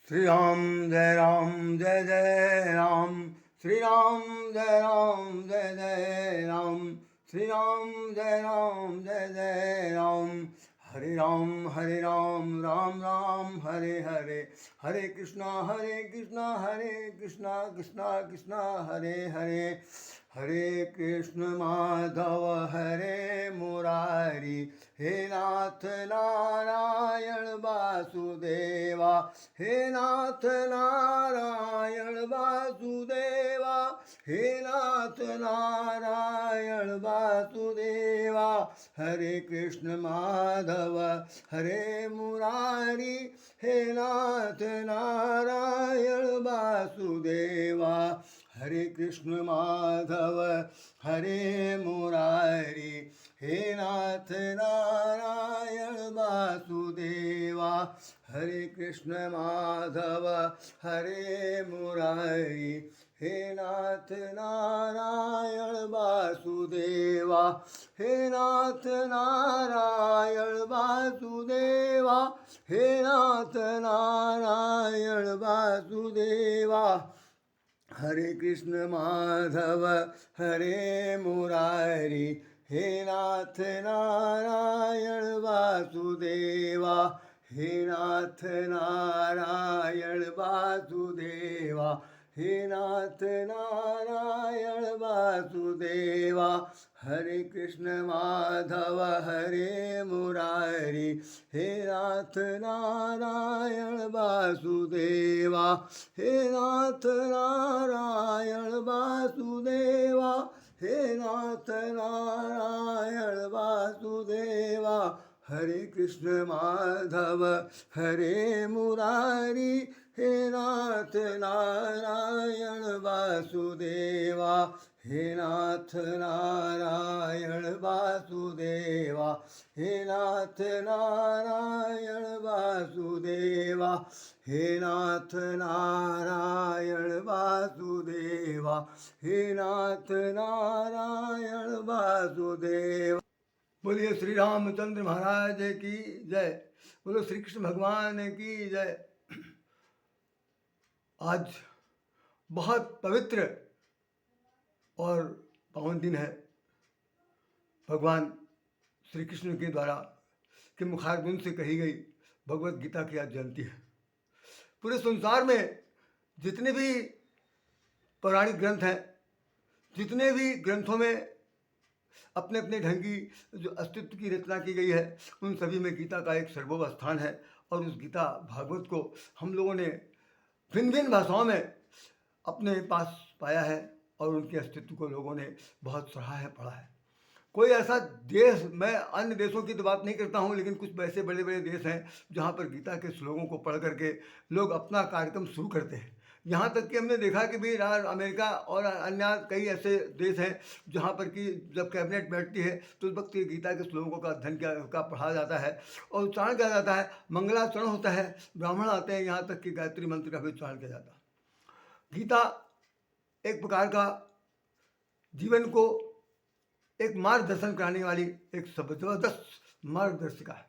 श्री राम जय जय राम। श्री राम जय जय राम। श्री राम जय राम। हरे राम राम राम हरे हरे। हरे कृष्णा कृष्णा कृष्णा हरे हरे। हरे कृष्ण माधव हरे मुरारी। हे नाथ नारायण वासुदेवा। हे नाथ नारायण वासुदेवा। हे नाथ नारायण वासुदेवा। हरे कृष्ण माधव हरे मुरारी। हे नाथ नारायण वासुदेवा। हरे कृष्ण माधव हरे मुरारी। हे नाथ नारायण वासुदेवा। हरे कृष्ण माधव हरे मुरारी। हे नाथ नारायण वासुदेवा। हे नाथ नारायण वासुदेवा। हे नाथ नारायण वासुदेवा। हरे कृष्ण माधव हरे मुरारी। हे नाथ नारायण वासुदेवा। हे नाथ नारायण वासुदेवा। हे नाथ नारायण वासुदेवा। हरे कृष्ण माधव हरे मुरारी। हे नाथ नारायण वासुदेवा। हे नाथ नारायण वासुदेवा। हे नाथ नारायण वासुदेवा। हरे कृष्ण माधव हरे मुरारी। हे नाथ नारायण वासुदेवा। हे नाथ नारायण वासुदेवा। हे नाथ नारायण वासुदेवा। हे नाथ नारायण वासुदेवा। हे नाथ नारायण वासुदेवा। बोलिए श्री रामचंद्र महाराज की जय। बोलो श्री कृष्ण भगवान की जय। आज बहुत पवित्र और पावन दिन है। भगवान श्री कृष्ण के द्वारा के मुखारबिंद से कही गई भगवत गीता की आज जयंती है। पूरे संसार में जितने भी पौराणिक ग्रंथ हैं, जितने भी ग्रंथों में अपने अपने ढंग की जो अस्तित्व की रचना की गई है, उन सभी में गीता का एक सर्वोपरि स्थान है। और उस गीता भागवत को हम लोगों ने भिन्न भिन्न भाषाओं में अपने पास पाया है और उनके अस्तित्व को लोगों ने बहुत सराहा है, पढ़ा है। कोई ऐसा देश, मैं अन्य देशों की तो बात नहीं करता हूँ, लेकिन कुछ ऐसे बड़े बड़े देश हैं जहाँ पर गीता के श्लोकों को पढ़ करके लोग अपना कार्यक्रम शुरू करते हैं। यहाँ तक कि हमने देखा कि भी अमेरिका और अन्य कई ऐसे देश हैं जहाँ पर कि जब कैबिनेट बैठती है तो उस वक्त गीता के श्लोकों का अध्ययन का पढ़ा जाता है और उच्चारण किया जाता है, मंगलाचरण होता है, ब्राह्मण आते हैं, यहाँ तक कि गायत्री मंत्र का भी उच्चारण किया जाता है। गीता एक प्रकार का जीवन को एक मार्गदर्शन कराने वाली एक जबरदस्त मार्गदर्शिका है।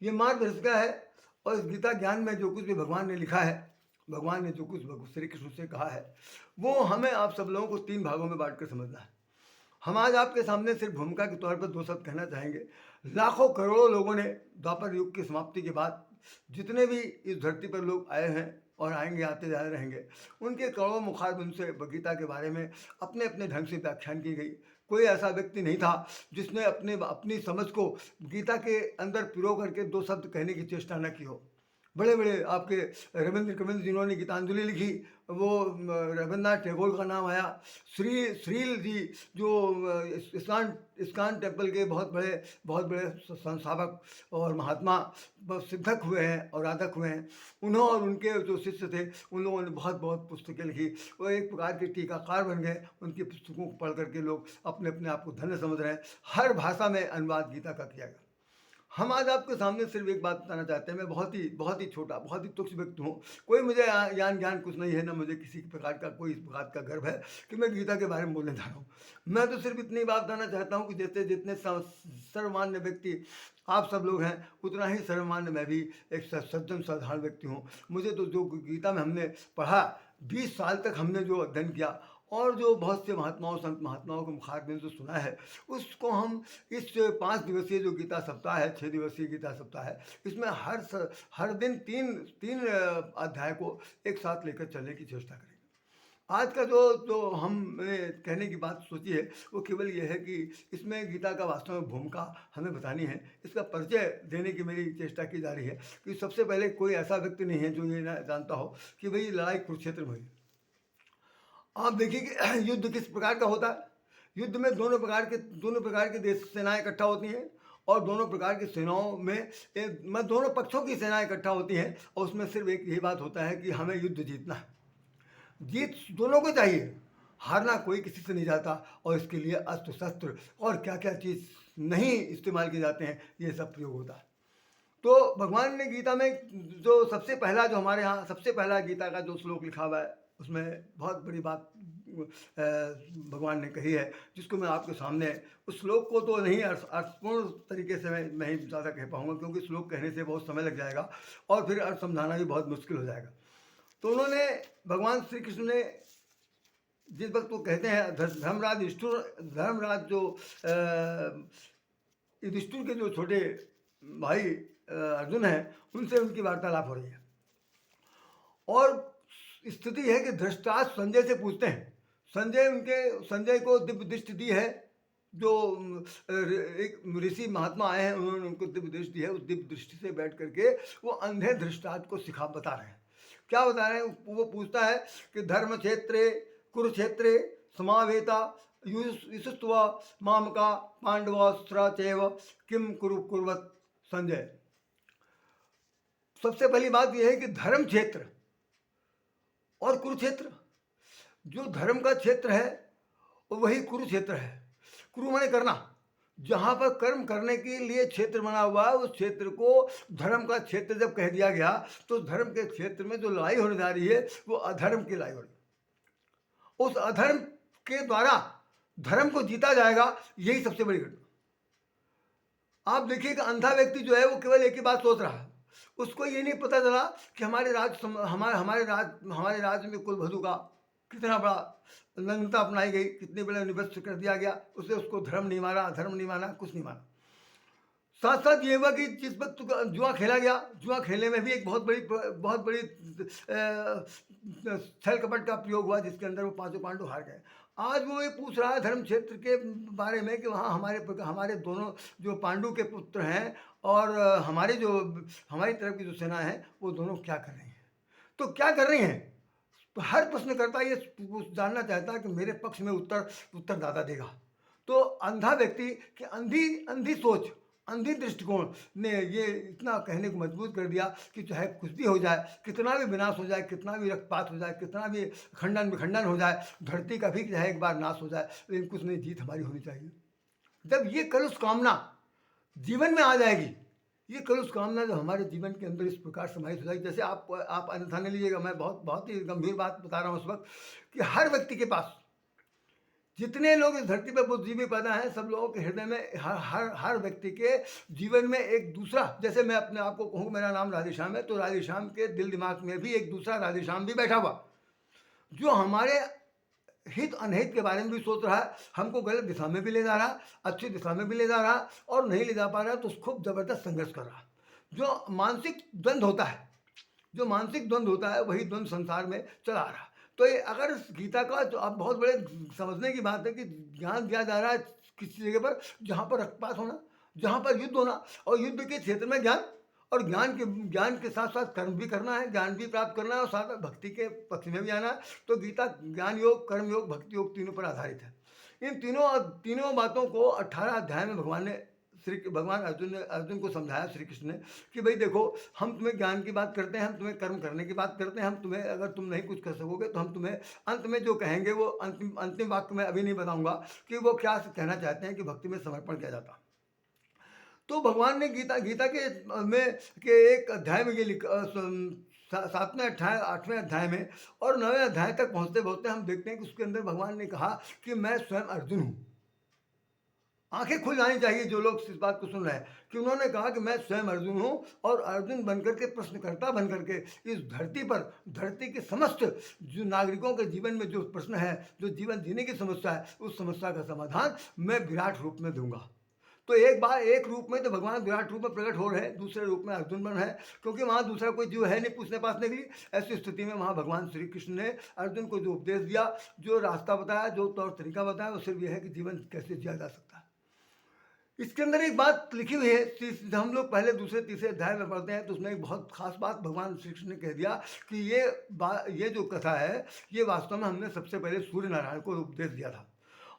ये मार्गदर्शिका है और इस गीता ज्ञान में जो कुछ भी भगवान ने लिखा है, भगवान ने जो कुछ श्री कृष्ण से कहा है, वो हमें आप सब लोगों को 3 भागों में बांट कर समझना है। हम आज आपके सामने सिर्फ भूमिका के तौर पर 2 शब्द कहना चाहेंगे। लाखों करोड़ों लोगों ने द्वापर युग की समाप्ति के बाद जितने भी इस धरती पर लोग आए हैं और आएंगे, आते जा रहेंगे, उनके करोड़ों मुखारबिंद से गीता के बारे में अपने अपने ढंग से व्याख्यान की गई। कोई ऐसा व्यक्ति नहीं था जिसने अपनी समझ को गीता के अंदर पिरो करके 2 शब्द कहने की चेष्टा न की हो। बड़े बड़े आपके रविंद्र जिन्होंने गीतांजलि लिखी, वो रविन्द्रनाथ टैगोर का नाम आया। श्रील जी जो इस्कान टेम्पल के बहुत बड़े संस्थापक और महात्मा सिद्धक हुए हैं और राधक हुए हैं, उन्होंने और उनके जो शिष्य थे उन लोगों ने बहुत पुस्तकें लिखी। वो एक प्रकार के टीकाकार बन गए। उनकी पुस्तकों को पढ़ करके लोग अपने आप को धन्य समझ रहे हैं। हर भाषा में अनुवाद गीता का किया गया। हम आज आपके सामने सिर्फ एक बात बताना चाहते हैं। मैं बहुत ही छोटा, बहुत ही तुच्छ व्यक्ति हूँ। कोई मुझे ज्ञान कुछ नहीं है, ना मुझे किसी प्रकार का कोई इस प्रकार का गर्व है कि मैं गीता के बारे में बोलने जा रहा हूँ। मैं तो सिर्फ इतनी बात बताना चाहता हूँ कि जैसे जितने सर्वमान्य व्यक्ति आप सब लोग हैं, उतना ही सर्वमान्य मैं भी एक सज्जन साधारण व्यक्ति हूँ। मुझे तो जो गीता में हमने पढ़ा, 20 साल तक हमने जो अध्ययन किया और जो बहुत से महात्माओं संत महात्माओं के मुखारबिंद से सुना है, उसको हम इस 5 दिवसीय जो गीता सप्ताह है, 6 दिवसीय गीता सप्ताह है, इसमें हर दिन तीन तीन अध्याय को एक साथ लेकर चलने की चेष्टा करेंगे। आज का जो हमने कहने की बात सोची है, वो केवल ये है कि इसमें गीता का वास्तव में भूमिका हमें बतानी है। इसका परिचय देने की मेरी चेष्टा की जा रही है कि सबसे पहले कोई ऐसा व्यक्ति नहीं है जो ये ना जानता हो कि भाई लड़ाई कुरुक्षेत्र में हुई। आप देखिए कि युद्ध किस प्रकार का होता है। युद्ध में दोनों प्रकार के देश सेनाएं इकट्ठा होती हैं और दोनों प्रकार की सेनाओं में दोनों पक्षों की सेनाएं इकट्ठा होती हैं और उसमें सिर्फ एक यही बात होता है कि हमें युद्ध जीतना है। जीत दोनों को चाहिए, हारना कोई किसी से नहीं जाता। और इसके लिए अस्त्र शस्त्र और क्या क्या चीज़ नहीं इस्तेमाल किए जाते हैं, ये सब प्रयोग होता है। तो भगवान ने गीता में जो सबसे पहला जो हमारे यहाँ सबसे पहला गीता का जो श्लोक लिखा हुआ है, उसमें बहुत बड़ी बात भगवान ने कही है, जिसको मैं आपके सामने उस श्लोक को तो नहीं अर्थपूर्ण तरीके से मैं ही ज़्यादा कह पाऊँगा, क्योंकि श्लोक कहने से बहुत समय लग जाएगा और फिर अर्थ समझाना भी बहुत मुश्किल हो जाएगा। तो उन्होंने भगवान श्री कृष्ण ने जिस वक्त वो कहते हैं धर्मराज जो युधिष्ठिर के जो छोटे भाई अर्जुन हैं, उनसे उनकी वार्तालाप हो रही है और स्थिति है कि धृतराष्ट्र संजय से पूछते हैं। संजय को दिव्य दृष्टि दी है, जो एक ऋषि महात्मा आए हैं, उन्होंने उनको दिव्य दृष्टि दी है। उस दिव्य दृष्टि से बैठ करके वो अंधे धृतराष्ट्र को बता रहे हैं। क्या बता रहे हैं? वो पूछता है कि धर्म क्षेत्रे कुरुक्षेत्रे समावेता युष्त्वा मामका पांडवास्त्र चैव किम कुर्वत संजय। सबसे पहली बात यह है कि धर्म क्षेत्र और कुरुक्षेत्र, जो धर्म का क्षेत्र है वही कुरुक्षेत्र है। कुरु माने करना, जहाँ पर कर्म करने के लिए क्षेत्र बना हुआ है, उस क्षेत्र को धर्म का क्षेत्र जब कह दिया गया, तो धर्म के क्षेत्र में जो लड़ाई होने जा रही है वो अधर्म की लड़ाई हो रही है। उस अधर्म के द्वारा धर्म को जीता जाएगा, यही सबसे बड़ी घटना। आप देखिए कि अंधा व्यक्ति जो है वो केवल एक ही बात सोच रहा है, उसको ये नहीं पता चला कि हमारे राज्य में कुलवधु का कितना बड़ा नग्नता अपनाई गई, कितने बड़े निवस्त कर दिया गया। उसको धर्म नहीं माना, अधर्म नहीं माना, कुछ नहीं माना। साथ साथ ये हुआ कि जिस वक्त जुआ खेला गया, जुआ खेलने में भी एक बहुत बड़ी छल कपट का प्रयोग हुआ, जिसके अंदर वो पांचों पांडव हार गए। आज वो ये पूछ रहा है धर्म क्षेत्र के बारे में कि वहाँ हमारे दोनों जो पांडु के पुत्र हैं और हमारी तरफ की जो सेना है, वो दोनों क्या कर रही हैं। तो क्या कर रही हैं, तो हर प्रश्नकर्ता ये जानना चाहता है कि मेरे पक्ष में उत्तरदाता देगा। तो अंधा व्यक्ति की अंधी सोच, अंधी दृष्टिकोण ने ये इतना कहने को मजबूर कर दिया कि चाहे कुछ भी हो जाए, कितना भी विनाश हो जाए, कितना भी रक्तपात हो जाए, कितना भी खंडन विखंडन हो जाए, धरती का भी चाहे एक बार नाश हो जाए, लेकिन कुछ नहीं, जीत हमारी होनी चाहिए। जब ये कलुष कामना जीवन में आ जाएगी, ये कलुष कामना जो हमारे जीवन के अंदर इस प्रकार समाहित हो जाएगी, जैसे आप अन्यथा नहीं लीजिएगा, मैं बहुत ही गंभीर बात बता रहा हूँ उस वक्त, कि हर व्यक्ति के पास, जितने लोग इस धरती पर बुद्धिजीवी पैदा हैं, सब लोगों के हृदय में हर व्यक्ति के जीवन में एक दूसरा, जैसे मैं अपने आप को कहूँ मेरा नाम राधेश्याम है, तो राधेश्याम के दिल दिमाग में भी एक दूसरा राधेश्याम भी बैठा हुआ, जो हमारे हित अनहित के बारे में भी सोच रहा है, हमको गलत दिशा में भी ले जा रहा, अच्छी दिशा में भी ले जा रहा, और नहीं ले जा पा रहा तो खूब जबरदस्त संघर्ष कर रहा। जो मानसिक द्वंद्व होता है वही द्वंद्व संसार में चला रहा। तो ये अगर गीता का जो अब बहुत बड़े समझने की बात है कि ज्ञान दिया जा रहा है किसी जगह पर जहाँ पर रक्तपात होना, जहाँ पर युद्ध होना, और युद्ध के क्षेत्र में ज्ञान, और ज्ञान के साथ साथ कर्म भी करना है, ज्ञान भी प्राप्त करना है, और साथ भक्ति के पक्ष में भी आना है। तो गीता ज्ञान योग, कर्म योग, भक्ति योग तीनों पर आधारित है। इन तीनों बातों को 18 अध्याय में भगवान अर्जुन को समझाया श्री कृष्ण ने कि भाई देखो, हम तुम्हें ज्ञान की बात करते हैं, हम तुम्हें कर्म करने की बात करते हैं, हम तुम्हें, अगर तुम नहीं कुछ कर सकोगे तो हम तुम्हें अंत में जो कहेंगे वो अंतिम वाक्य मैं अभी नहीं बताऊंगा कि वो क्या कहना चाहते हैं कि भक्ति में समर्पण किया जाता। तो भगवान ने गीता गीता के में के एक अध्याय में ये लिखा, 7वें अध्याय 8वें अध्याय में और 9वें अध्याय तक पहुँचते पहुँचते हम देखते हैं कि उसके अंदर भगवान ने कहा कि मैं स्वयं अर्जुन हूँ। आंखें खुल जानी चाहिए जो लोग इस बात को सुन रहे हैं कि उन्होंने कहा कि मैं स्वयं अर्जुन हूँ और अर्जुन बनकर के, प्रश्नकर्ता बनकर के इस धरती पर, धरती के समस्त जो नागरिकों के जीवन में जो प्रश्न है, जो जीवन जीने की समस्या है, उस समस्या का समाधान मैं विराट रूप में दूंगा। तो एक बार एक रूप में तो भगवान विराट रूप में प्रकट हो रहे हैं, दूसरे रूप में अर्जुन बन है, क्योंकि वहाँ दूसरा कोई जीव है नहीं पूछने पासने के लिए। ऐसी स्थिति में वहाँ भगवान श्री कृष्ण ने अर्जुन को जो उपदेश दिया, जो रास्ता बताया, जो तौर तरीका बताया, वो सिर्फ यह है कि जीवन कैसे जिया जा सकता है। इसके अंदर एक बात लिखी हुई है, हम लोग पहले दूसरे तीसरे अध्याय में पढ़ते हैं तो उसमें एक बहुत खास बात भगवान श्री कृष्ण ने कह दिया कि ये जो कथा है ये वास्तव में हमने सबसे पहले सूर्य नारायण को उपदेश दिया था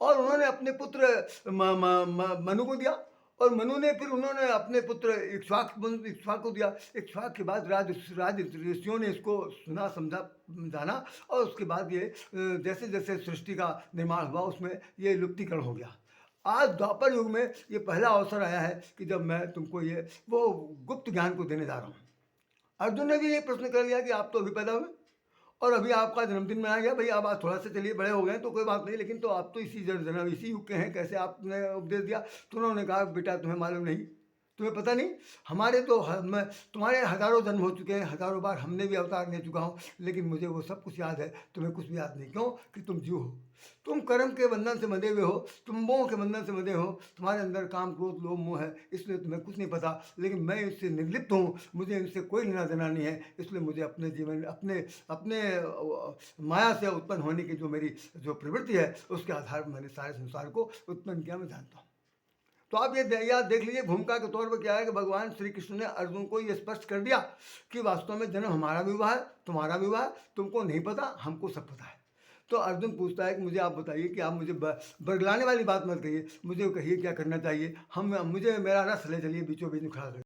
और उन्होंने अपने पुत्र मनु को दिया और मनु ने फिर उन्होंने अपने पुत्र इक्ष्वाक को दिया। इक्ष्वाक के बाद राज ऋषियों ने इसको सुना, समझा, जाना और उसके बाद ये जैसे जैसे सृष्टि का निर्माण हुआ उसमें ये लुप्तीकरण हो गया। आज द्वापर युग में ये पहला अवसर आया है कि जब मैं तुमको ये वो गुप्त ज्ञान को देने जा रहा हूँ। अर्जुन ने भी ये प्रश्न कर लिया कि आप तो अभी पैदा हुए और अभी आपका जन्मदिन मनाया गया, भाई अब आप थोड़ा सा चलिए बड़े हो गए तो कोई बात नहीं, लेकिन तो आप तो इसी युग के हैं, कैसे आपने उपदेश दिया? तो उन्होंने कहा बेटा तुम्हें मालूम नहीं, तुम्हें पता नहीं, हमारे तो तुम्हारे हज़ारों जन्म हो चुके हैं, हज़ारों बार हमने भी अवतार ले चुका हूँ, लेकिन मुझे वो सब कुछ याद है, तुम्हें कुछ भी याद नहीं। क्यों? कि तुम जीव हो, तुम कर्म के बंधन से बंधे हुए हो, तुम मोह के बंधन से बंधे हो, तुम्हारे अंदर काम क्रोध लोभ मोह है, इसलिए तुम्हें कुछ नहीं पता। लेकिन मैं इससे निर्लिप्त हूँ, मुझे इनसे कोई लेना देना नहीं है, इसलिए मुझे अपने जीवन अपने अपने माया से उत्पन्न होने की जो मेरी जो प्रवृत्ति है उसके आधार पर मैंने सारे संसार को उत्पन्न किया, मैं जानता हूँ। तो आप ये याद देख लीजिए, भूमिका के तौर पर क्या है कि भगवान श्री कृष्ण ने अर्जुन को ये स्पष्ट कर दिया कि वास्तव में जन्म हमारा भी हुआ है, तुम्हारा भी हुआ है, तुमको नहीं पता, हमको सब पता है। तो अर्जुन पूछता है कि मुझे आप बताइए कि आप मुझे बरगलाने वाली बात मत कहिए, मुझे कहिए क्या करना चाहिए, मुझे मेरा रस ले चलिए बीचों बीच में खड़ा कर।